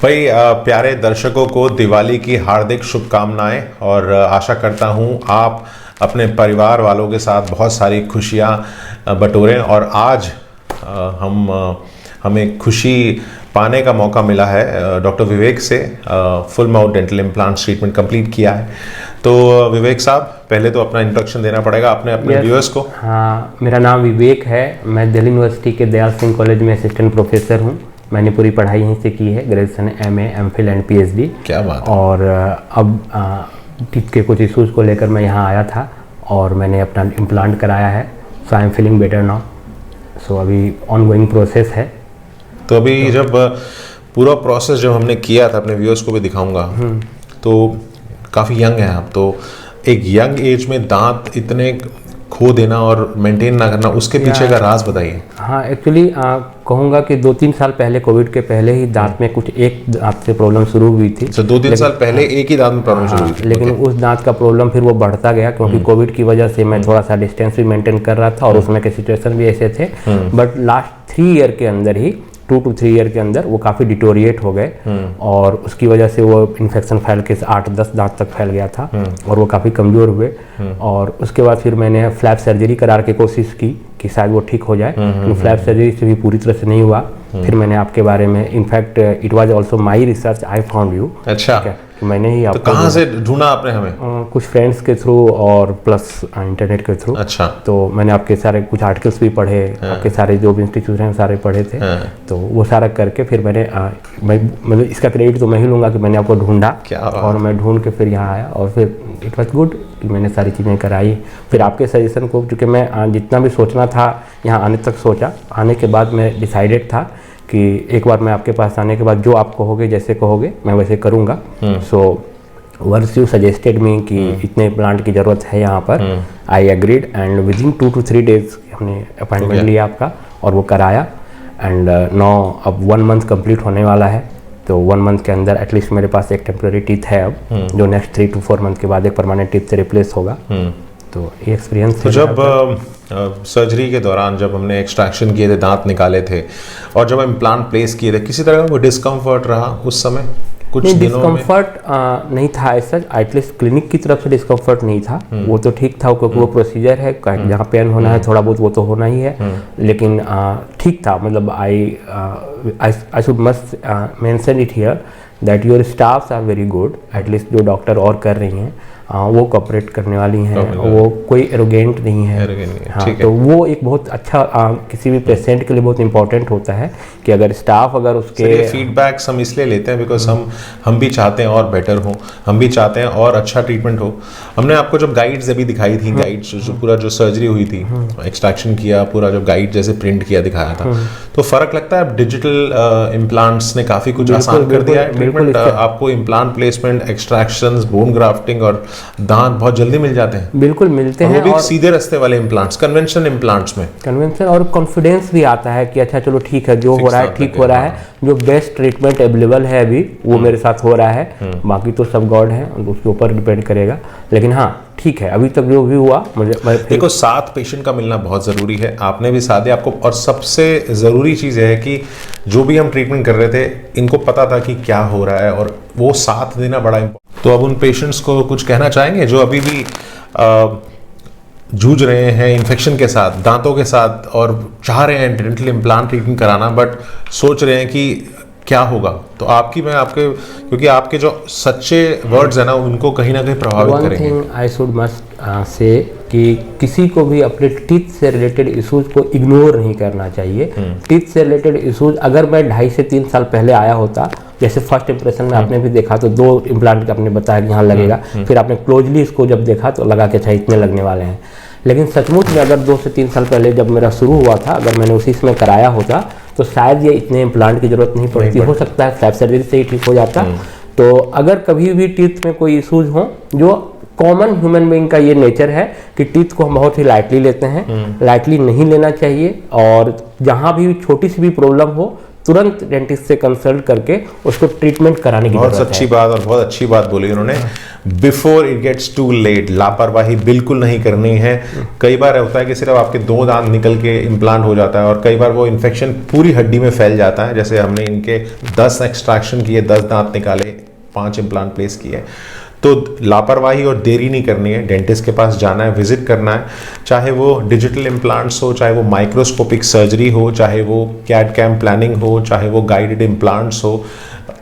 भाई प्यारे दर्शकों को दिवाली की हार्दिक शुभकामनाएं और आशा करता हूं आप अपने परिवार वालों के साथ बहुत सारी खुशियां बटोरें। और आज हमें खुशी पाने का मौका मिला है डॉक्टर विवेक से। Full mouth dental implant treatment complete किया है। तो विवेक साहब, पहले तो अपना इंट्रोडक्शन देना पड़ेगा अपने व्यूअर्स को। हाँ, मेरा नाम विवेक है। मैं दिल्ली यूनिवर्सिटी के दयाल सिंह कॉलेज में असिस्टेंट प्रोफेसर हूँ। मैंने पूरी पढ़ाई यहीं से की है, graduation, MA, MPhil and PhD. क्या बात। और अब टीथ के कुछ इश्यूज़ को लेकर मैं यहाँ आया था और मैंने अपना इम्प्लांट कराया है। So I am feeling better now. So अभी ऑनगोइंग प्रोसेस है। तो अभी जब पूरा प्रोसेस जब हमने किया था, अपने व्यूअर्स को भी दिखाऊंगा, तो काफ़ी यंग है आप। तो एक यंग एज में दांत इतने खो देना और मेंटेन ना करना, उसके पीछे का राज बताइए। हाँ, एक्चुअली कहूँगा कि 2-3 साल पहले, कोविड के पहले ही दांत में कुछ एक दांत से प्रॉब्लम शुरू हुई थी। तो 2-3 साल पहले एक ही दांत में प्रॉब्लम शुरू हुई थी। लेकिन उस दांत का प्रॉब्लम फिर वो बढ़ता गया, क्योंकि कोविड की वजह से मैं थोड़ा सा डिस्टेंस भी मेंटेन कर रहा था और उसमें के सिचुएशन भी ऐसे थे। बट लास्ट 3 ईयर के अंदर ही, 2 to 3 ईयर के अंदर वो काफ़ी डिटोरिएट हो गए और उसकी वजह से वो इन्फेक्शन फैल के 8-10 दांत तक फैल गया था और वो काफ़ी कमज़ोर हुए। और उसके बाद फिर मैंने फ्लैप सर्जरी करा के कोशिश की कि शायद वो ठीक हो जाए, लेकिन फ्लैप सर्जरी से भी पूरी तरह से नहीं हुआ। फिर मैंने आपके बारे में, in fact it was also my research, I found you. अच्छा, कि मैंने ही तो कहाँ से ढूंढा आपने हमें? कुछ फ्रेंड्स के थ्रू और प्लस इंटरनेट के थ्रू। अच्छा। तो मैंने आपके सारे कुछ आर्टिकल्स भी पढ़े, आपके सारे जो भी इंस्टीट्यूट हैं सारे पढ़े थे। तो वो सारा करके फिर मैंने मतलब इसका क्रेडिट तो मैं ही लूँगा कि मैंने आपको ढूंढा और मैं ढूंढ के फिर यहाँ आया और फिर इट वॉज गुड कि मैंने सारी चीज़ें कराई। फिर आपके सजेशन को, क्योंकि मैं जितना भी सोचना था यहाँ आने तक सोचा, आने के बाद मैं डिसाइडेड था कि एक बार मैं आपके पास आने के बाद जो आप कहोगे, जैसे कहोगे मैं वैसे करूँगा। So once you suggested me कि इतने प्लांट की ज़रूरत है यहाँ पर, I agreed and within 2 to 3 days हमने अपॉइंटमेंट लिया आपका और वो कराया। एंड नो अब 1 मंथ कंप्लीट होने वाला है। तो 1 मंथ के अंदर एटलीस्ट मेरे पास एक टेम्प्रेरी टीथ है अब, जो नेक्स्ट 3 to 4 मंथ के बाद एक परमानेंट टीथ से रिप्लेस होगा। तो ये एक्सपीरियंस। तो जब सर्जरी के दौरान जब हमने एक्सट्रैक्शन किए थे, दांत निकाले थे और जब इम्प्लांट प्लेस किए थे, किसी तरह का कोई डिस्कम्फर्ट रहा उस समय? कुछ नहीं, डिस्कम्फर्ट नहीं था ऐसा, एटलीस्ट क्लिनिक की तरफ से डिस्कम्फर्ट नहीं था। वो तो ठीक था, क्योंकि वो प्रोसीजर है, जहाँ पेन होना है थोड़ा बहुत वो तो होना ही है। लेकिन ठीक था। मतलब I should must mention it here that your staffs are very good. At least जो डॉक्टर और कर रही हैं वो कॉपरेट करने वाली हैं, वो कोई एरोगेंट नहीं है। हाँ, तो वो एक बहुत अच्छा किसी भी पेशेंट के लिए बहुत इंपॉर्टेंट होता है कि अगर स्टाफ अगर उसके फीडबैक्स हम इसलिए लेते हैं बिकॉज हम भी चाहते हैं और बेटर हो, हम भी चाहते हैं और अच्छा ट्रीटमेंट हो। हमने आपको जब गाइड्स अभी दिखाई थी, गाइड्स जो पूरा जो सर्जरी हुई थी, एक्सट्रैक्शन किया, पूरा जो गाइड जैसे प्रिंट किया दिखाया था, तो फर्क लगता है? डिजिटल इम्प्लांट्स ने काफी कुछ आसान कर दिया है ट्रीटमेंट। आपको implant placement, extractions, bone grafting और दांत बहुत जल्दी मिल जाते हैं। बिल्कुल मिलते हैं, वो भी सीधे रास्ते वाले इम्प्लांट्स, कन्वेंशनल इम्प्लांट्स में कन्वेंशन और कॉन्फिडेंस भी आता है कि अच्छा चलो ठीक है, जो हो रहा है ठीक हो रहा है, जो बेस्ट ट्रीटमेंट अवेलेबल है अभी वो मेरे साथ हो रहा है। बाकी तो सब गॉड है, उसके ऊपर डिपेंड करेगा। लेकिन हाँ ठीक है, अभी तक जो भी हुआ मुझे। देखो, साथ पेशेंट का मिलना बहुत ज़रूरी है। आपने भी साथ दिया आपको, और सबसे ज़रूरी चीज़ है कि जो भी हम ट्रीटमेंट कर रहे थे, इनको पता था कि क्या हो रहा है और वो साथ देना बड़ा इम्पोर्टेंट। तो अब उन पेशेंट्स को कुछ कहना चाहेंगे जो अभी भी जूझ रहे हैं इन्फेक्शन के साथ, दांतों के साथ, और चाह रहे हैं डेंटल इम्प्लांट ट्रीटमेंट कराना, बट सोच रहे हैं कि क्या होगा? तो क्योंकि आपके जो सच्चे वर्ड्स है ना, उनको कहीं ना कहीं प्रभावित करेंगे। One thing I should must say कि किसी को भी अपने टीथ से रिलेटेड इश्यूज को इग्नोर नहीं करना चाहिए। टीथ से रिलेटेड इश्यूज, अगर मैं 2.5 से 3 साल पहले आया होता, जैसे फर्स्ट इंप्रेशन में आपने भी देखा तो 2 इम्प्लांट आपने बताया कि यहाँ लगेगा, फिर आपने क्लोजली इसको जब देखा तो लगा कि अच्छा इतने लगने वाले हैं। लेकिन सचमुच में अगर 2 से 3 साल पहले जब मेरा शुरू हुआ था, अगर मैंने उसी समय कराया होता तो शायद ये इतने इम्प्लांट की जरूरत नहीं पड़ती। हो सकता है फ्लैप सर्जरी से ही ठीक हो जाता। तो अगर कभी भी टीथ में कोई इशूज हो, जो कॉमन ह्यूमन बीइंग का ये नेचर है कि टीथ को हम बहुत ही लाइटली लेते हैं, लाइटली नहीं लेना चाहिए। और जहाँ भी छोटी सी भी प्रॉब्लम हो तुरंत डेंटिस्ट से कंसल्ट करके उसको ट्रीटमेंट कराने की बहुत अच्छी बात और बहुत अच्छी बात बोली उन्होंने, before it gets too late. लापरवाही बिल्कुल नहीं करनी है। कई बार होता है कि सिर्फ आपके 2 दांत निकल के इम्प्लांट हो जाता है और कई बार वो इन्फेक्शन पूरी हड्डी में फैल जाता है। जैसे हमने इनके 10 एक्सट्रैक्शन किए, 10 दांत निकाले, 5 इम्प्लांट प्लेस किए। तो लापरवाही और देरी नहीं करनी है, डेंटिस्ट के पास जाना है, विजिट करना है, चाहे वो डिजिटल इम्प्लांट्स हो, चाहे वो माइक्रोस्कोपिक सर्जरी हो, चाहे वो कैड कैम प्लानिंग हो, चाहे वो गाइडेड इम्प्लांट्स हो।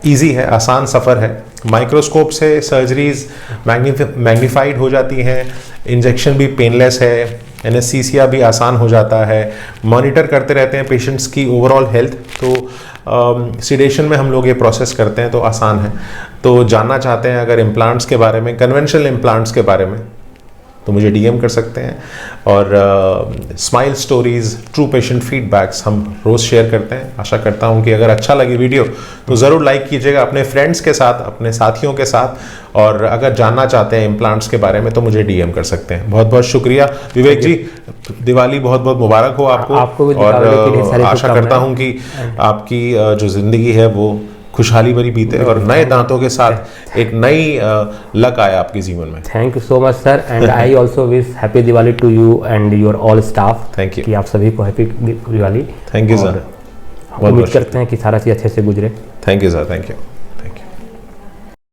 इजी है, आसान सफ़र है। माइक्रोस्कोप से सर्जरीज मैग्नीफाइड हो जाती हैं, इंजेक्शन भी पेनलेस है, एनेस्थीसिया भी आसान हो जाता है, मॉनिटर करते रहते हैं पेशेंट्स की ओवरऑल हेल्थ। तो सिडेशन में हम लोग ये प्रोसेस करते हैं, तो आसान है। तो जानना चाहते हैं अगर इम्प्लांट्स के बारे में, कन्वेंशनल इम्प्लांट्स के बारे में, तो मुझे डीएम कर सकते हैं। और smile stories, true patient feedbacks हम रोज़ शेयर करते हैं। आशा करता हूं कि अगर अच्छा लगी वीडियो तो ज़रूर लाइक कीजिएगा अपने फ्रेंड्स के साथ, अपने साथियों के साथ। और अगर जानना चाहते हैं इम्प्लांट्स के बारे में तो मुझे डीएम कर सकते हैं। बहुत बहुत शुक्रिया विवेक जी, दिवाली बहुत बहुत मुबारक हो आपको भी। और आशा करता हूँ कि आपकी जो ज़िंदगी है वो खुशहाली भरी बीते और नए दांतों के साथ एक नई लक आए आपके जीवन में। Thank you so much sir, and I also wish happy Diwali to you and your all staff. Thank you कि आप सभी को happy Diwali. Thank you sir, उम्मीद करते हैं कि सारा चीज़ अच्छे से गुजरे। Thank you sir, thank you.